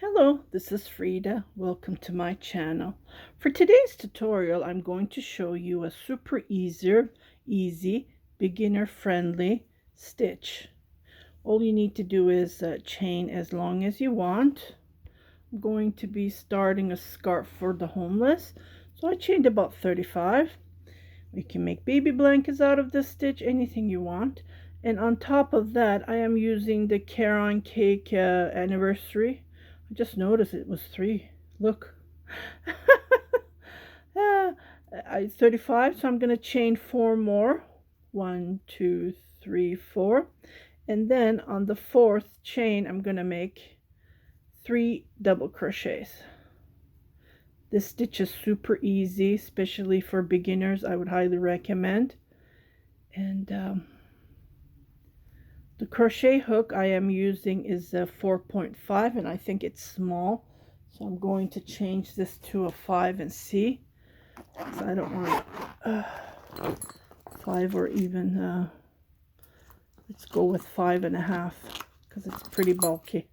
Hello, this is Frida. Welcome to my channel. For today's tutorial, I'm going to show you a super easy, beginner-friendly stitch. All you need to do is chain as long as you want. I'm going to be starting a scarf for the homeless, so I chained about 35. You can make baby blankets out of this stitch, anything you want. And on top of that, I am using the Caron Cake anniversary. I just noticed it was 3. Look. 35, so I'm going to chain 4 more. 1, 2, 3, 4. And then on the 4th chain, I'm going to make 3 double crochets. This stitch is super easy, especially for beginners. I would highly recommend. And the crochet hook I am using is a 4.5, and I think it's small. So I'm going to change this to a 5 and see. So I don't want 5 or even, let's go with 5.5 because it's pretty bulky.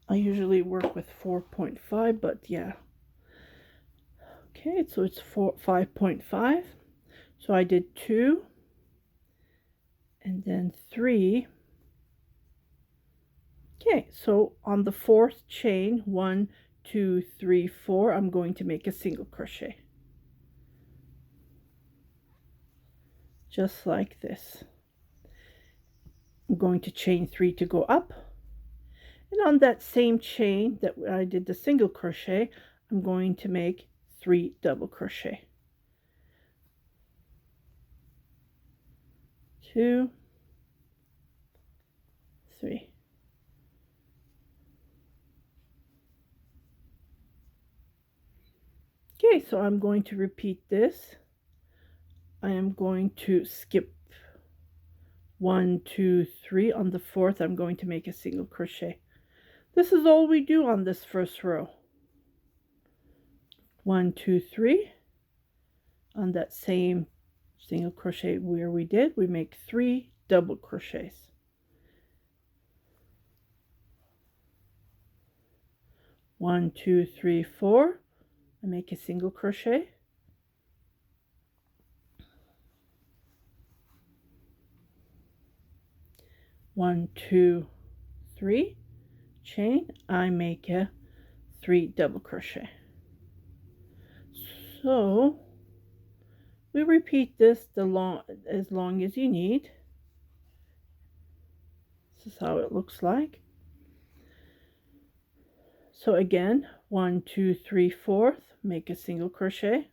I usually work with 4.5, but yeah. Okay, so it's 5.5. So I did 2 and then 3. Okay, so on the 4th chain, 1, 2, 3, 4, I'm going to make a single crochet. Just like this. I'm going to chain 3 to go up. And on that same chain that I did the single crochet, I'm going to make 3 double crochet. 2, 3. Okay, so I'm going to repeat this. I am going to skip 1, 2, 3. On the 4th, I'm going to make a single crochet. This is all we do on this first row. 1, 2, 3. On that same single crochet where we did, we make 3 double crochets. 1, 2, 3, 4. I make a single crochet. 1, 2, 3. Chain. I make a 3 double crochet. So we repeat this as long as you need. This is how it looks like. So again, 1, 2, 3, 4, make a single crochet.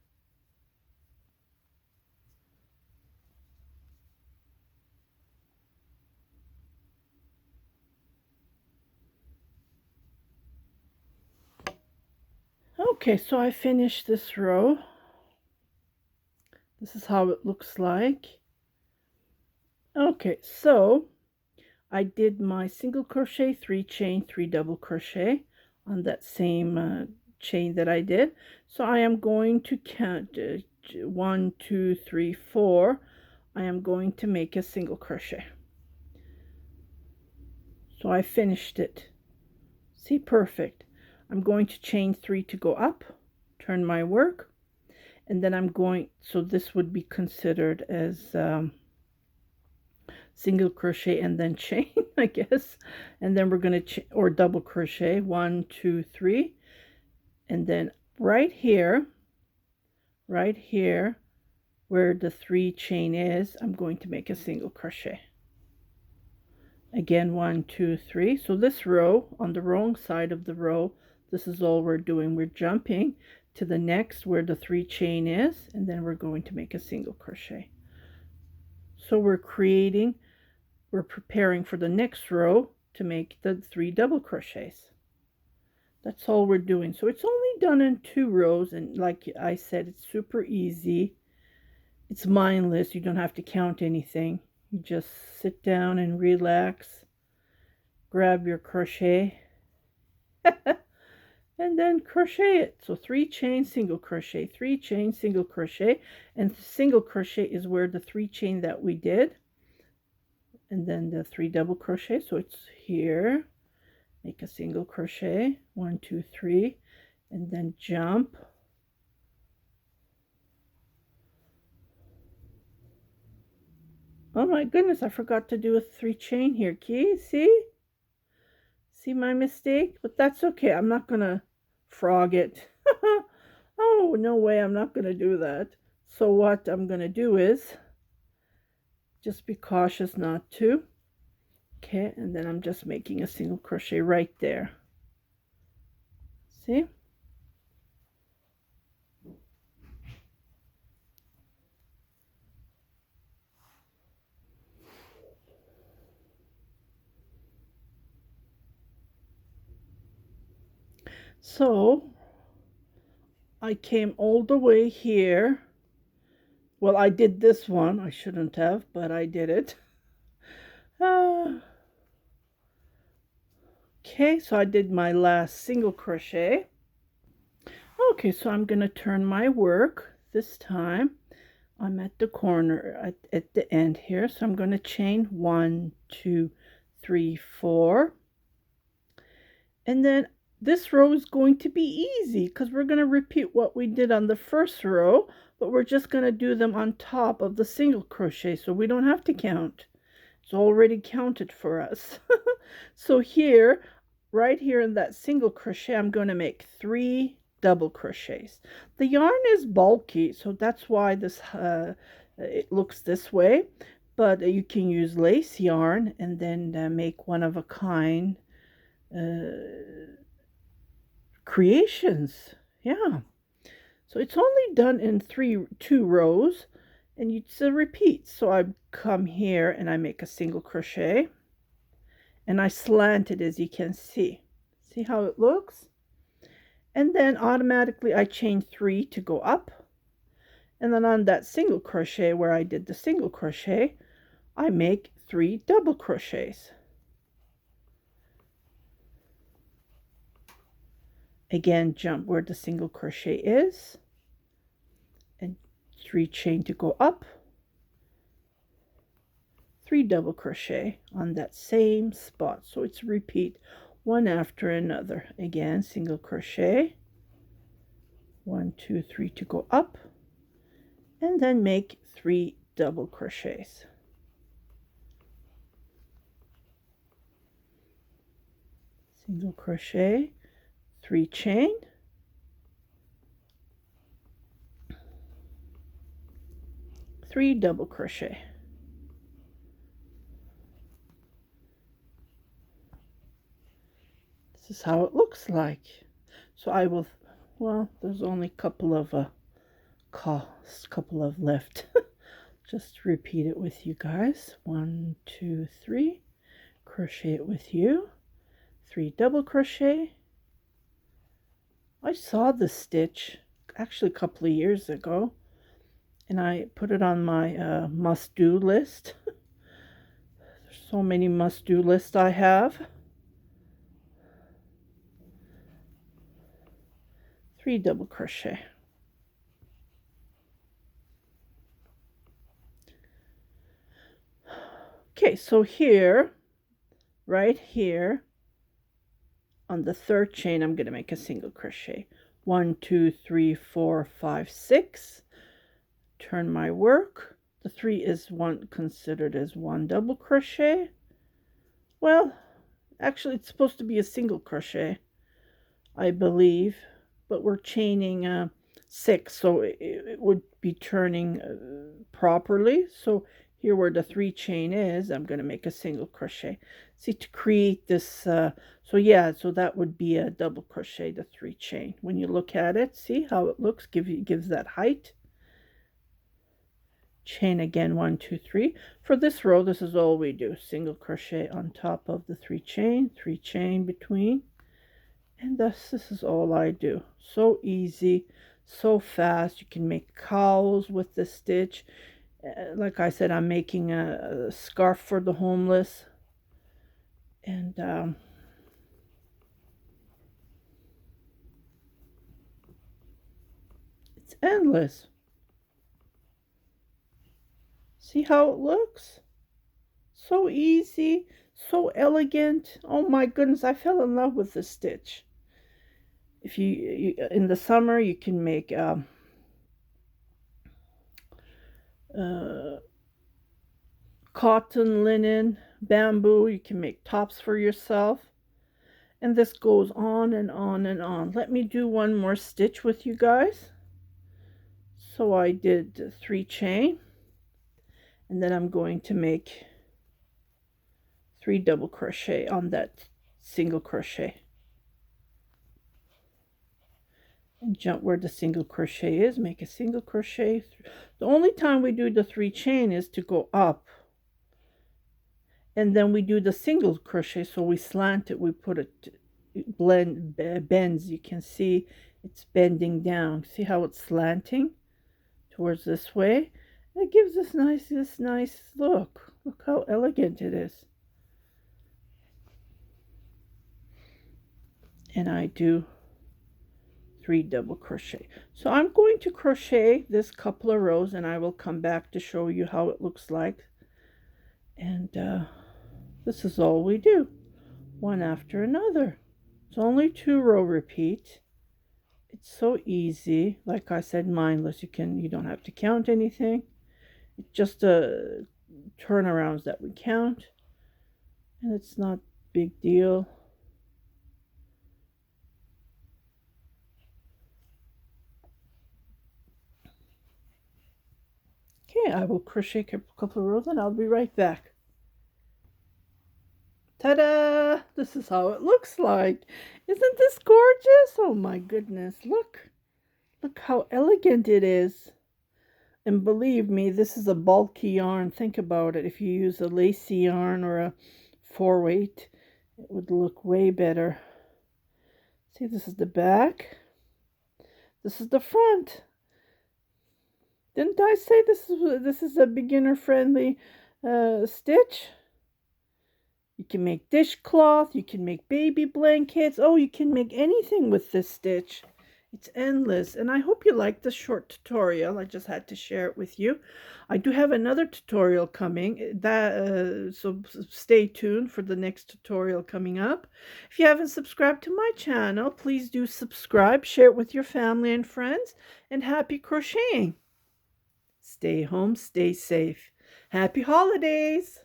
Okay, so I finished this row. This is how it looks like. Okay, so I did my single crochet, 3 chain, 3 double crochet on that same chain that I did. So I am going to count 1, 2, 3, 4. I am going to make a single crochet. So I finished it. See, perfect. I'm going to chain 3 to go up, turn my work, and then I'm going, so this would be considered as single crochet and then chain, I guess. And then we're going to or double crochet, 1, 2, 3, and then right here where the 3 chain is, I'm going to make a single crochet. Again, 1, 2, 3. So this row, on the wrong side of the row, this is all we're doing. We're jumping to the next where the 3 chain is, and then we're going to make a single crochet. So we're preparing for the next row to make the 3 double crochets. That's all we're doing. So it's only done in 2 rows, and like I said, it's super easy. It's mindless. You don't have to count anything. You just sit down and relax, grab your crochet, and then crochet it. So 3 chain, single crochet, 3 chain, single crochet, and single crochet is where the 3 chain that we did and then the 3 double crochet. So it's here, make a single crochet, 1 2 3, and then jump. Oh my goodness, I forgot to do a 3 chain here. Key, see my mistake? But that's okay, I'm not gonna frog it. Oh, no way, I'm not gonna do that. So what I'm gonna do is just be cautious not to. Okay, and then I'm just making a single crochet right there. See? So I came all the way here. Well, I did this one. I shouldn't have, but I did it. Okay, so I did my last single crochet. Okay, so I'm going to turn my work. This time I'm at the corner, at the end here. So I'm going to chain 1 2 3 4, and then this row is going to be easy because we're going to repeat what we did on the first row, but we're just going to do them on top of the single crochet, so we don't have to count. It's already counted for us. So here, right here in that single crochet, I'm going to make 3 double crochets. The yarn is bulky, so that's why this it looks this way, but you can use lace yarn and then make one of a kind creations. Yeah, so it's only done in 2 rows, and it's a repeat. So I come here and I make a single crochet, and I slant it, as you can see how it looks, and then automatically I chain 3 to go up, and then on that single crochet where I did the single crochet, I make 3 double crochets. Again, jump where the single crochet is, and 3 chain to go up, 3 double crochet on that same spot. So it's repeat one after another. Again, single crochet, 1 2 3 to go up, and then make 3 double crochets. Single crochet, 3 chain, 3 double crochet. This is how it looks like. So I will, well, there's only a couple of left. Just repeat it with you guys. 1 2 3, crochet it with you, 3 double crochet. I saw this stitch actually a couple of years ago, and I put it on my must-do list. There's so many must-do lists I have. 3 double crochet. Okay, so here, right here, on the 3rd chain, I'm going to make a single crochet. 1 2 3 4 5 6. Turn my work. The 3 is considered as 1 double crochet. Well, actually it's supposed to be a single crochet, I believe, but we're chaining 6, so it would be turning properly. So here where the 3 chain is, I'm going to make a single crochet. See, to create this, so yeah, so that would be a double crochet, the 3 chain. When you look at it, see how it looks, gives that height. Chain again, 1 2 3. For this row, this is all we do: single crochet on top of the 3 chain between, and thus this is all I do. So easy, so fast. You can make cowls with this stitch. Like I said, I'm making a scarf for the homeless, and it's endless. See how it looks? So easy, so elegant. Oh my goodness, I fell in love with this stitch. If you in the summer, you can make uh, cotton, linen, bamboo. You can make tops for yourself. And this goes on and on and on. Let me do one more stitch with you guys. So I did 3 chain, and then I'm going to make 3 double crochet on that single crochet. And jump where the single crochet is, make a single crochet. The only time we do the 3 chain is to go up. And then we do the single crochet, so we slant it, we put it bends. You can see it's bending down. See how it's slanting towards this way? It gives us this nice look. Look how elegant it is. And I do 3 double crochet. So I'm going to crochet this couple of rows, and I will come back to show you how it looks like. And this is all we do, one after another. It's only 2 row repeat. It's so easy. Like I said, mindless. You don't have to count anything. It's just turnarounds that we count, and it's not big deal. Okay, I will crochet a couple of rows and I'll be right back. Ta-da! This is how it looks like. Isn't this gorgeous? Oh my goodness, look. Look how elegant it is. And believe me, this is a bulky yarn. Think about it. If you use a lacy yarn or a 4-weight, it would look way better. See, this is the back. This is the front. Didn't I say this is a beginner-friendly stitch? You can make dishcloth, you can make baby blankets. Oh, you can make anything with this stitch. It's endless. And I hope you liked this short tutorial. I just had to share it with you. I do have another tutorial coming. So stay tuned for the next tutorial coming up. If you haven't subscribed to my channel, please do subscribe, share it with your family and friends, and happy crocheting. Stay home, stay safe. Happy holidays!